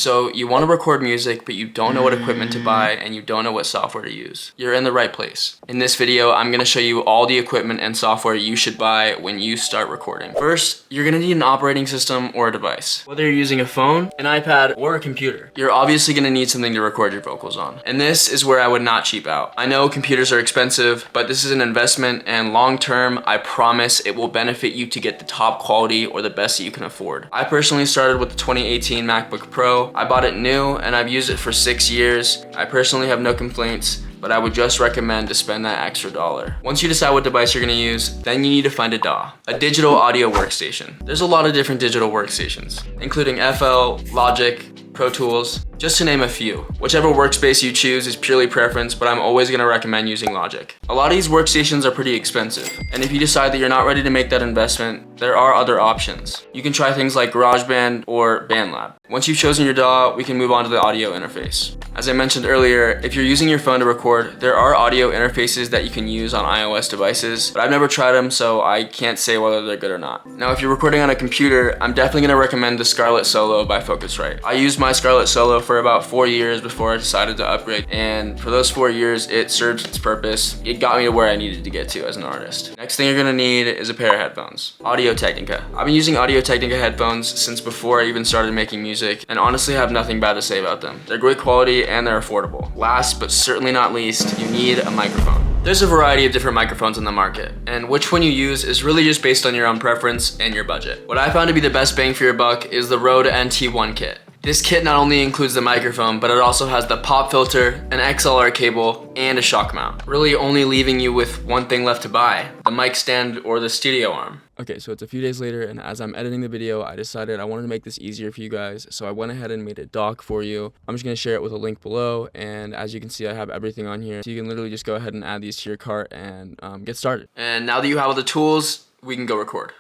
So you want to record music, but you don't know what equipment to buy and you don't know what software to use. You're in the right place. In this video, I'm going to show you all the equipment and software you should buy when you start recording. First, you're going to need an operating system or a device. Whether you're using a phone, an iPad, or a computer, you're obviously going to need something to record your vocals on. And this is where I would not cheap out. I know computers are expensive, but this is an investment, and long term, I promise it will benefit you to get the top quality or the best that you can afford. I personally started with the 2018 MacBook Pro. I bought it new and I've used it for 6 years. I personally have no complaints, but I would just recommend to spend that extra $1. Once you decide what device you're gonna use, then you need to find a DAW, a digital audio workstation. There's a lot of different digital workstations, including FL, Logic, Pro Tools, just to name a few. Whichever workspace you choose is purely preference, but I'm always gonna recommend using Logic. A lot of these workstations are pretty expensive, and if you decide that you're not ready to make that investment, there are other options. You can try things like GarageBand or BandLab. Once you've chosen your DAW, we can move on to the audio interface. As I mentioned earlier, if you're using your phone to record, there are audio interfaces that you can use on iOS devices, but I've never tried them, so I can't say whether they're good or not. Now, if you're recording on a computer, I'm definitely gonna recommend the Scarlett Solo by Focusrite. I used my Scarlett Solo for about 4 years before I decided to upgrade, and for those 4 years, it served its purpose. It got me to where I needed to get to as an artist. Next thing you're gonna need is a pair of headphones. Audio-Technica. I've been using Audio-Technica headphones since before I even started making music, and honestly have nothing bad to say about them. They're great quality and they're affordable. Last but certainly not least, you need a microphone. There's a variety of different microphones on the market, and which one you use is really just based on your own preference and your budget. What I found to be the best bang for your buck is the Rode NT1 kit. This kit not only includes the microphone, but it also has the pop filter, an XLR cable, and a shock mount. Really only leaving you with one thing left to buy, the mic stand or the studio arm. Okay, so it's a few days later, and as I'm editing the video, I decided I wanted to make this easier for you guys, so I went ahead and made a doc for you. I'm just gonna share it with a link below, and as you can see, I have everything on here. So you can literally just go ahead and add these to your cart and get started. And now that you have all the tools, we can go record.